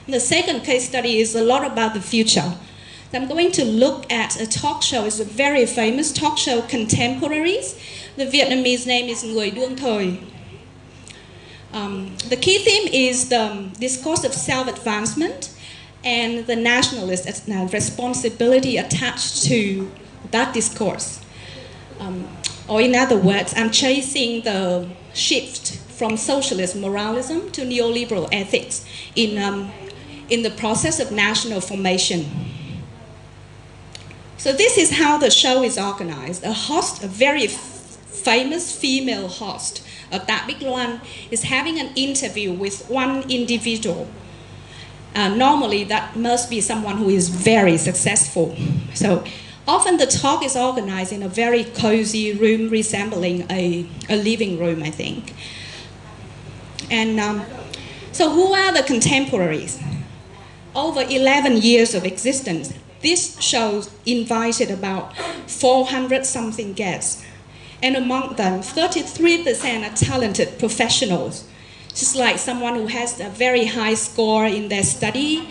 The second case study is a lot about the future. So I'm going to look at a talk show. It's a very famous talk show, Contemporaries. The Vietnamese name is Người đương thời. The key theme is the discourse of self-advancement and the nationalist responsibility attached to that discourse. Or in other words, I'm chasing the shift from socialist moralism to neoliberal ethics in the process of national formation. So this is how the show is organized. A host, a very famous female host, Tạ Bích Loan, is having an interview with one individual. Normally that must be someone who is very successful. So often the talk is organized in a very cozy room resembling a living room, I think. And so who are the contemporaries? Over 11 years of existence, this show invited about 400 something guests. And among them, 33% are talented professionals. Just like someone who has a very high score in their study,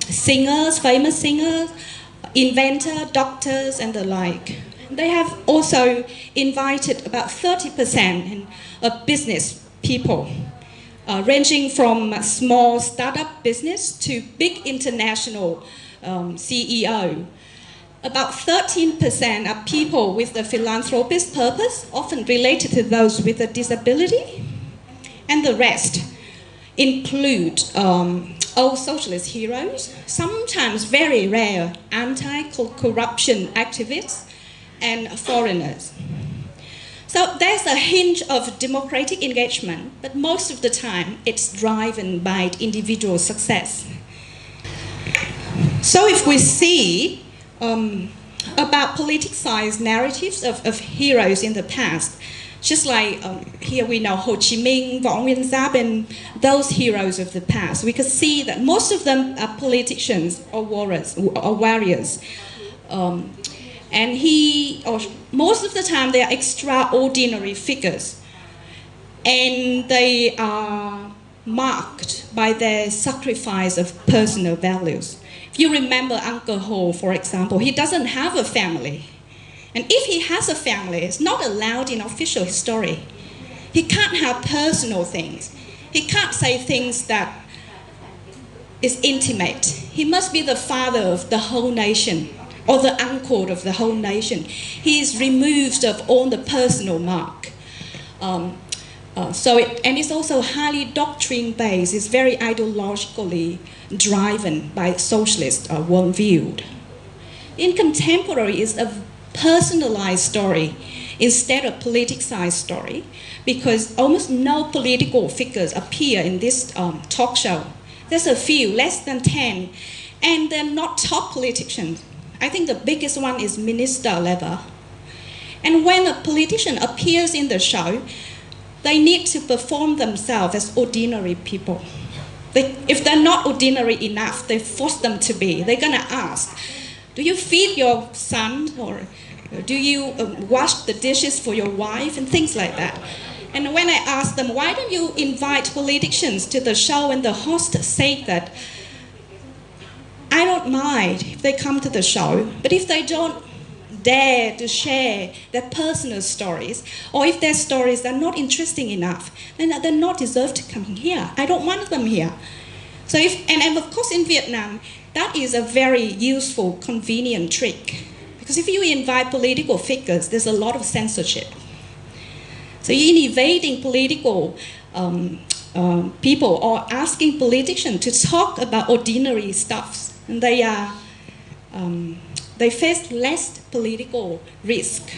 singers, famous singers, inventors, doctors, and the like. They have also invited about 30% of business people, ranging from small startup business to big international CEO. About 13% are people with a philanthropist purpose, often related to those with a disability. And the rest include old socialist heroes, sometimes very rare anti-corruption activists, and foreigners. So there's a hint of democratic engagement, but most of the time it's driven by individual success. So if we see about politicized narratives of heroes in the past, just like here we know Ho Chi Minh, Võ Nguyên Giáp, and those heroes of the past, we could see that most of them are politicians or warriors. And most of the time they are extraordinary figures. And they are marked by their sacrifice of personal values. If you remember Uncle Ho, for example, he doesn't have a family. And if he has a family, it's not allowed in official history. He can't have personal things. He can't say things that is intimate. He must be the father of the whole nation, or the uncle of the whole nation. He is removed of all the personal mark. And it's also highly doctrine-based. It's very ideologically driven by socialist worldview. In contemporary, it's a personalized story instead of politicized story, because almost no political figures appear in this talk show. There's a few, less than 10, and they're not top politicians. I think the biggest one is minister level. And when a politician appears in the show, they need to perform themselves as ordinary people. If they're not ordinary enough, they force them to be. They're gonna ask, do you feed your son, or do you wash the dishes for your wife, and things like that. And when I ask them, why don't you invite politicians to the show, and the host say that, I don't mind if they come to the show, but if they don't dare to share their personal stories, or if their stories are not interesting enough, then they're not deserved to come here. I don't want them here. So and of course in Vietnam, that is a very useful, convenient trick. Because if you invite political figures, there's a lot of censorship. So in evading political people or asking politicians to talk about ordinary stuff, and they face less political risk.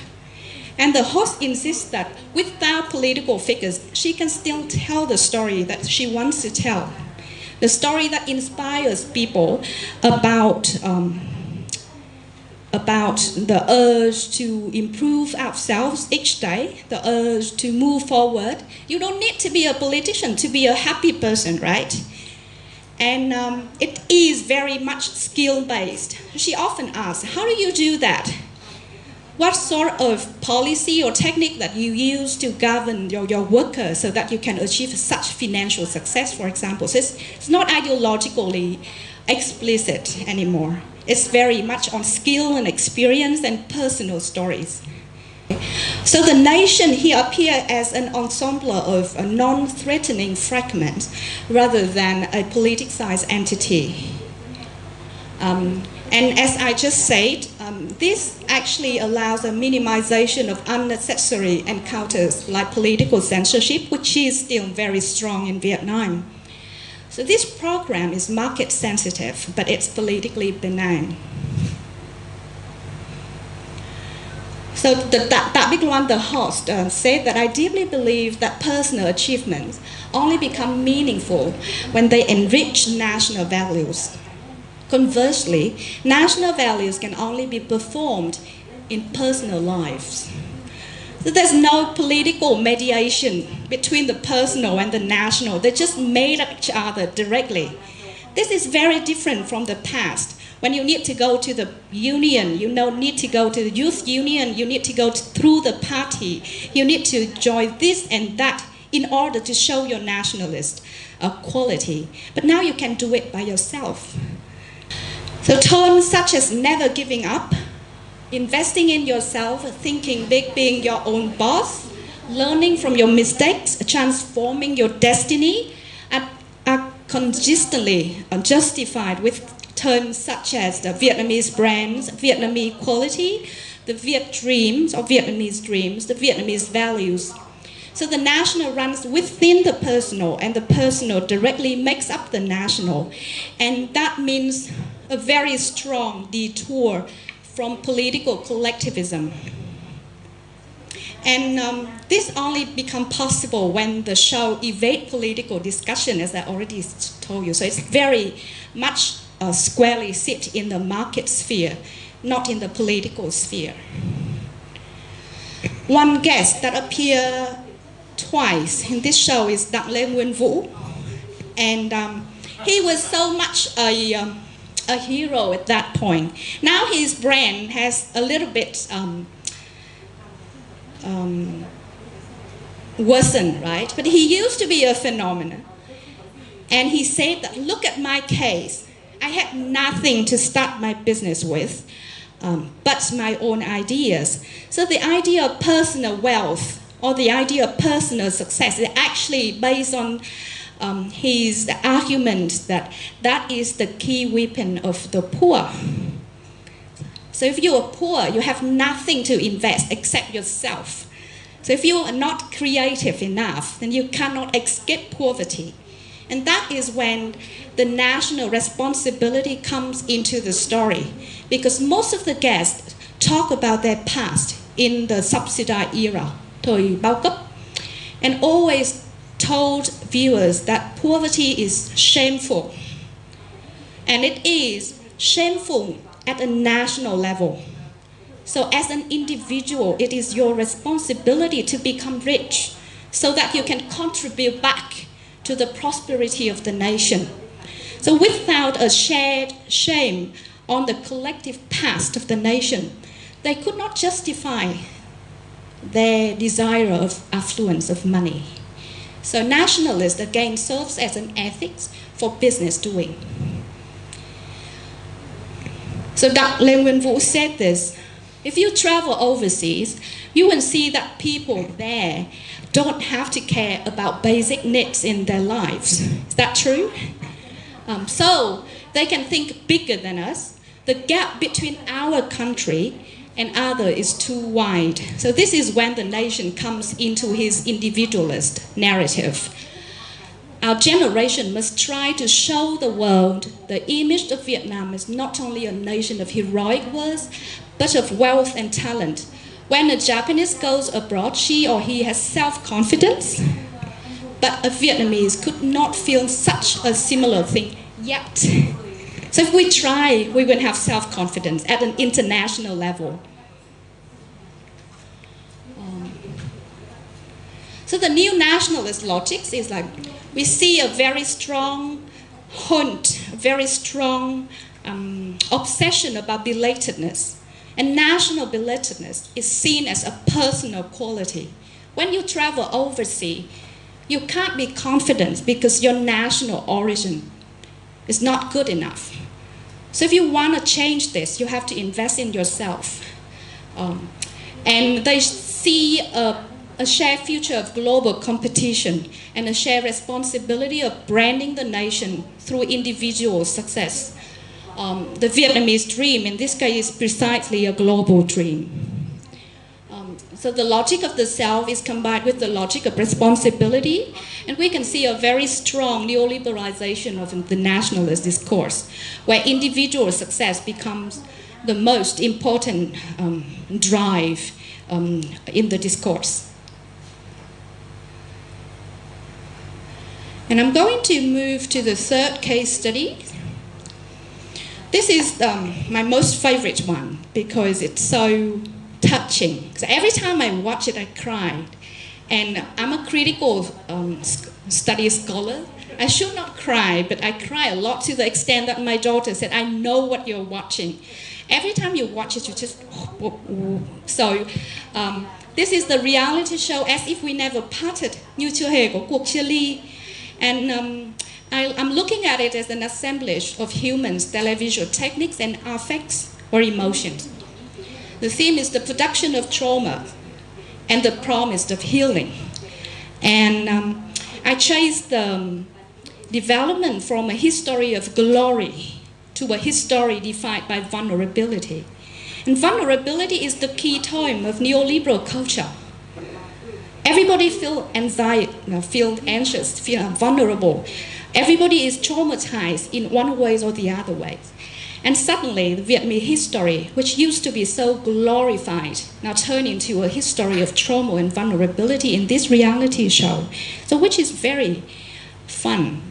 And the host insists that without political figures, she can still tell the story that she wants to tell. The story that inspires people about the urge to improve ourselves each day, the urge to move forward. You don't need to be a politician to be a happy person, right? And it is very much skill-based. She often asks, how do you do that? what sort of policy or technique that you use to govern your workers so that you can achieve such financial success, for example. So it's not ideologically explicit anymore. It's very much on skill and experience and personal stories. So the nation here appears as an ensemble of a non-threatening fragments rather than a politicized entity. And as I just said, this actually allows a minimization of unnecessary encounters like political censorship, which is still very strong in Vietnam. So this program is market sensitive, but it's politically benign. So Tạ Bích Loan, the host, said that I deeply believe that personal achievements only become meaningful when they enrich national values. Conversely, national values can only be performed in personal lives. So there's no political mediation between the personal and the national. They just made up each other directly. This is very different from the past. When you need to go to the union, you need to go to the youth union, you need to go through the party, you need to join this and that in order to show your nationalist quality. But now you can do it by yourself. So terms such as never giving up, investing in yourself, thinking big, being your own boss, learning from your mistakes, transforming your destiny, are consistently justified with terms such as the Vietnamese brands, Vietnamese quality, the Viet dreams or Vietnamese dreams, the Vietnamese values. So the national runs within the personal, and the personal directly makes up the national. And that means a very strong detour from political collectivism. And this only becomes possible when the show evades political discussion, as I already told you. So it's very much squarely sit in the market sphere, not in the political sphere. One guest that appeared twice in this show is Đặng Lê Nguyên Vũ. And he was so much a hero at that point. Now his brand has a little bit worsened, right? But he used to be a phenomenon. And he said that, look at my case. I had nothing to start my business with, but my own ideas. So the idea of personal wealth or the idea of personal success is actually based on his argument that that is the key weapon of the poor. So if you are poor, you have nothing to invest except yourself. So if you are not creative enough, then you cannot escape poverty. And that is when the national responsibility comes into the story. Because most of the guests talk about their past in the subsidized era, thời bao cấp, and always told viewers that poverty is shameful. And it is shameful at a national level. So as an individual, it is your responsibility to become rich so that you can contribute back to the prosperity of the nation. So without a shared shame on the collective past of the nation, they could not justify their desire of affluence of money. So nationalist again serves as an ethics for business doing. So Đặng Lê Nguyên Vũ said this: if you travel overseas, you will see that people there don't have to care about basic needs in their lives. Is that true? So they can think bigger than us. The gap between our country and other is too wide. So this is when the nation comes into his individualist narrative. Our generation must try to show the world the image of Vietnam as not only a nation of heroic worth, but of wealth and talent. When a Japanese goes abroad, she or he has self-confidence, but a Vietnamese could not feel such a similar thing yet. So if we try, we will have self-confidence at an international level. So the new nationalist logic is like, we see a very strong hunt, a very strong obsession about belatedness. And national belatedness is seen as a personal quality. When you travel overseas, you can't be confident because your national origin is not good enough. So if you want to change this, you have to invest in yourself. And they see a shared future of global competition and a shared responsibility of branding the nation through individual success. The Vietnamese dream, in this case, is precisely a global dream. So the logic of the self is combined with the logic of responsibility, and we can see a very strong neoliberalization of the nationalist discourse, where individual success becomes the most important drive in the discourse. And I'm going to move to the third case study. This is my most favorite one because it's so touching. So every time I watch it, I cried. And I'm a critical studies scholar. I should not cry, but I cry a lot to the extent that my daughter said, I know what you're watching. Every time you watch it, you just... So this is the reality show As If We Never Parted, Như Chưa Hề Có Cuộc Chia Ly. And I'm looking at it as an assemblage of humans, televisual techniques, and affects or emotions. The theme is the production of trauma and the promise of healing. And I chased the development from a history of glory to a history defined by vulnerability. And vulnerability is the key term of neoliberal culture. Everybody feels anxiety, feel anxious, feel vulnerable. Everybody is traumatized in one way or the other way. And suddenly, the Vietnamese history, which used to be so glorified, now turned into a history of trauma and vulnerability in this reality show. So, which is very fun.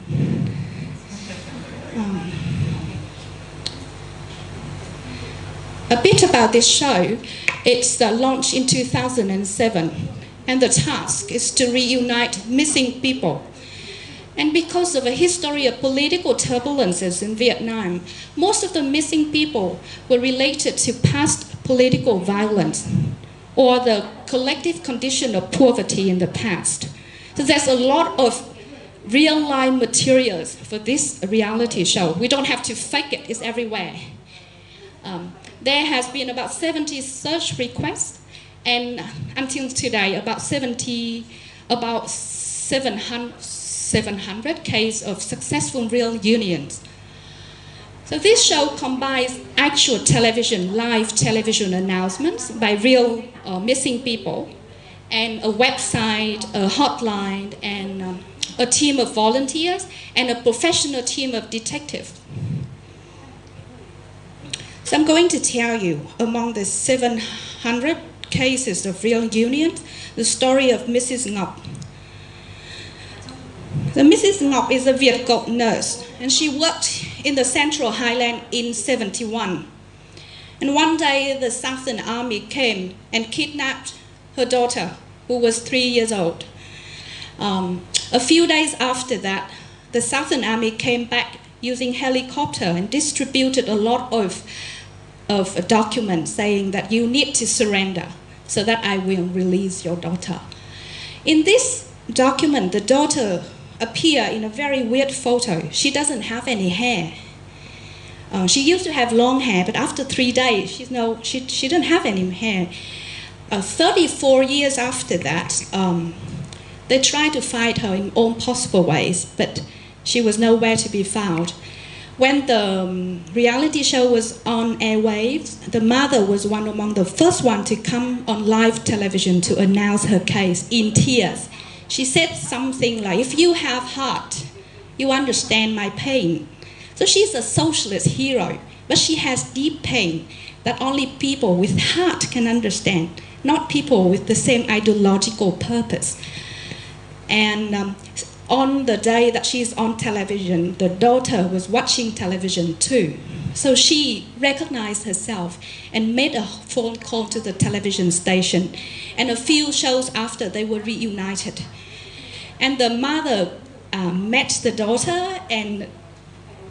A bit about this show. It's launched in 2007, and the task is to reunite missing people. And because of a history of political turbulences in Vietnam, most of the missing people were related to past political violence or the collective condition of poverty in the past. So there's a lot of real-life materials for this reality show. We don't have to fake it, it's everywhere. There has been about 70 search requests, and until today, about 700 cases of successful real unions. So this show combines actual television, live television announcements by real missing people, and a website, a hotline, and a team of volunteers, and a professional team of detectives. So I'm going to tell you, among the 700 cases of real unions, the story of Mrs. Ngọc. The Mrs. Ngọc is a Viet Cong nurse, and she worked in the Central Highland in '71. And one day the Southern Army came and kidnapped her daughter, who was 3 years old. A few days after that, the Southern Army came back using helicopter and distributed a lot of documents saying that you need to surrender so that I will release your daughter. In this document, the daughter appears in a very weird photo. She doesn't have any hair. She used to have long hair, but after 3 days, she didn't have any hair. 34 years after that, they tried to find her in all possible ways, but she was nowhere to be found. When the reality show was on airwaves, the mother was one among the first one to come on live television to announce her case in tears. She said something like, if you have heart, you understand my pain. So she's a socialist hero, but she has deep pain that only people with heart can understand, not people with the same ideological purpose. And on the day that she's on television, the daughter was watching television too. So she recognized herself and made a phone call to the television station. And a few shows after, they were reunited. And the mother met the daughter, and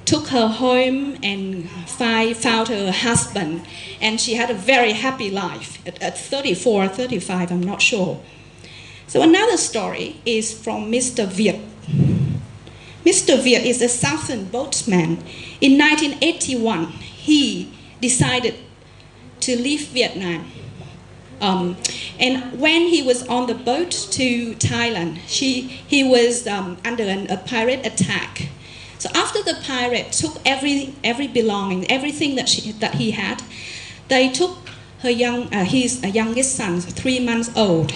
took her home and found her husband, and she had a very happy life at 34, 35, I'm not sure. So another story is from Mr. Việt. Mr. Việt is a southern boatman. In 1981, he decided to leave Vietnam. And when he was on the boat to Thailand, he was under a pirate attack. So after the pirate took every belonging, everything that he had, they took his youngest son, 3 months old.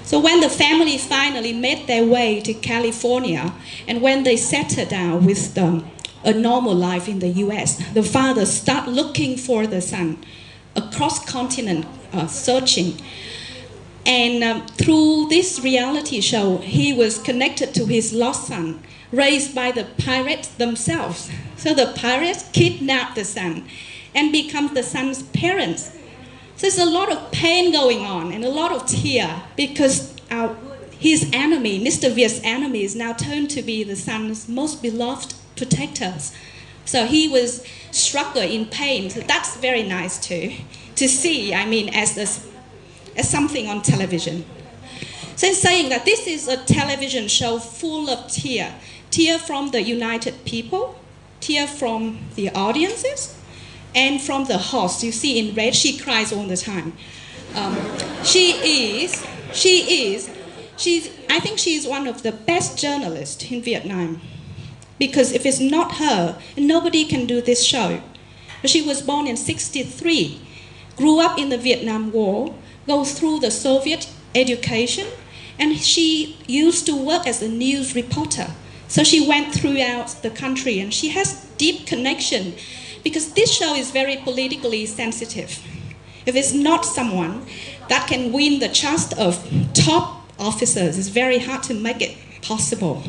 So when the family finally made their way to California, and when they settled down with a normal life in the US, the father started looking for the son across continent, searching. And through this reality show, he was connected to his lost son, raised by the pirates themselves. So the pirates kidnapped the son and become the son's parents. So there's a lot of pain going on and a lot of tear because his enemy, Mr. Viet's enemy, is now turned to be the son's most beloved protectors. So he was struggling in pain. So that's very nice to see, I mean, as something on television. So it's saying that this is a television show full of tear. Tear from the united people, tear from the audiences, and from the host. You see in red, she cries all the time. I think she's one of the best journalists in Vietnam. Because if it's not her, nobody can do this show. She was born in '63, grew up in the Vietnam War, go through the Soviet education, and she used to work as a news reporter. So she went throughout the country, and she has deep connection because this show is very politically sensitive. If it's not someone that can win the trust of top officers, it's very hard to make it possible.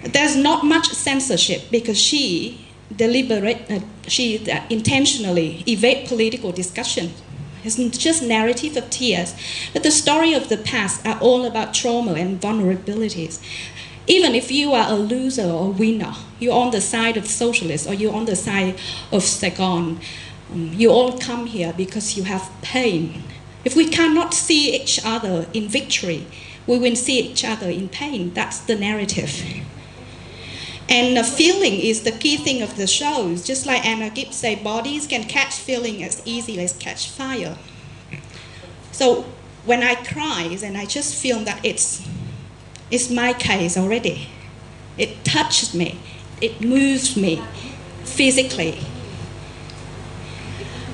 There's not much censorship because she intentionally evade political discussion. It's just narrative of tears. But the story of the past are all about trauma and vulnerabilities. Even if you are a loser or a winner, you're on the side of socialists or you're on the side of Saigon, you all come here because you have pain. If we cannot see each other in victory, we will see each other in pain. That's the narrative. And the feeling is the key thing of the show. It's just like Anna Gibbs say, bodies can catch feeling as easily as catch fire. So when I cry, and I just feel that it's my case already. It touches me. It moves me physically.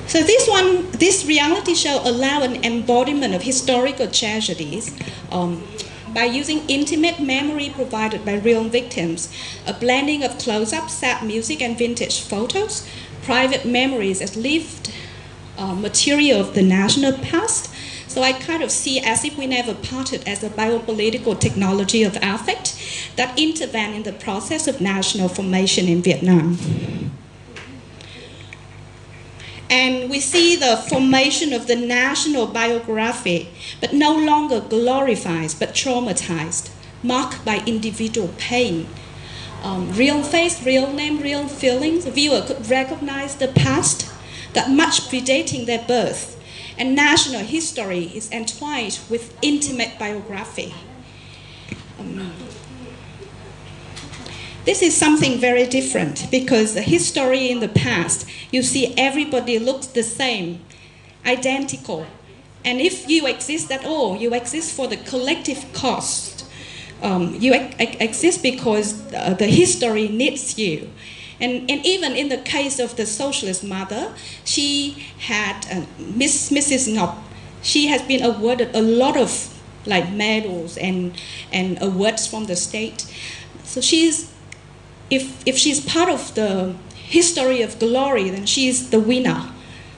So this reality show allows an embodiment of historical tragedies by using intimate memory provided by real victims, a blending of close-ups, sad music, and vintage photos, private memories as lived material of the national past. So I kind of see as if we never parted as a biopolitical technology of affect that intervened in the process of national formation in Vietnam. And we see the formation of the national biography, but no longer glorified, but traumatized, marked by individual pain. Real face, real name, real feelings. The viewer could recognize the past that much predating their birth. And national history is entwined with intimate biography. This is something very different because the history in the past, you see everybody looks the same, identical. And if you exist at all, you exist for the collective cost. You exist because the history needs you. And even in the case of the socialist mother, she had Mrs. Ngọc. She has been awarded a lot of medals and awards from the state. So if she's part of the history of glory, then she's the winner.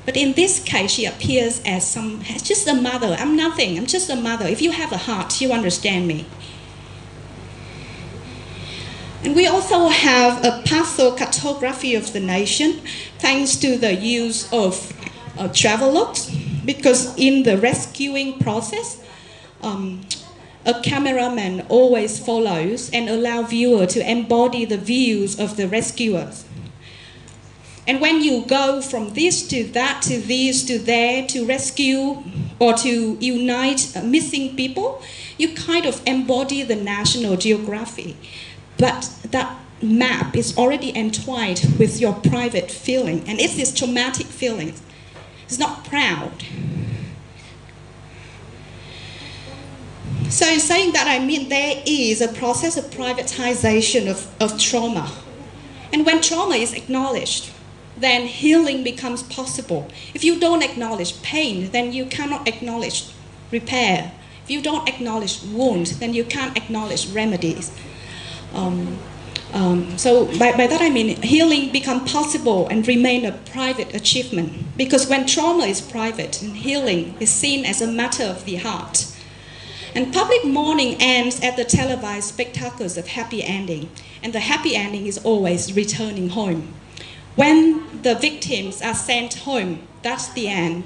But in this case, she appears as just a mother. I'm nothing. I'm just a mother. If you have a heart, you understand me. And we also have a pathocartography of the nation, thanks to the use of travelogues, because in the rescuing process, a cameraman always follows and allows viewer to embody the views of the rescuers. And when you go from this to that to this to there to rescue or to unite missing people, you kind of embody the national geography. But that map is already entwined with your private feeling, and it's this traumatic feeling. It's not proud. So in saying that, I mean there is a process of privatization of trauma. And when trauma is acknowledged, then healing becomes possible. If you don't acknowledge pain, then you cannot acknowledge repair. If you don't acknowledge wound, then you can't acknowledge remedies. So by that I mean healing becomes possible and remain a private achievement. Because when trauma is private, and healing is seen as a matter of the heart. And public mourning ends at the televised spectacles of happy ending. And the happy ending is always returning home. When the victims are sent home, that's the end.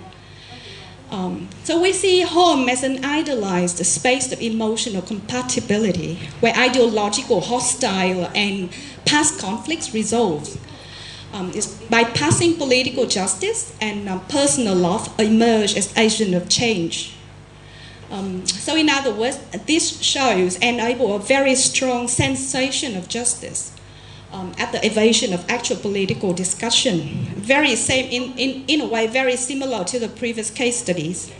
So we see home as an idealized space of emotional compatibility, where ideological, hostile, and past conflicts resolve. Bypassing political justice and personal love emerge as agents of change. So in other words, this shows enable a very strong sensation of justice at the evasion of actual political discussion. Very same, in a way, very similar to the previous case studies.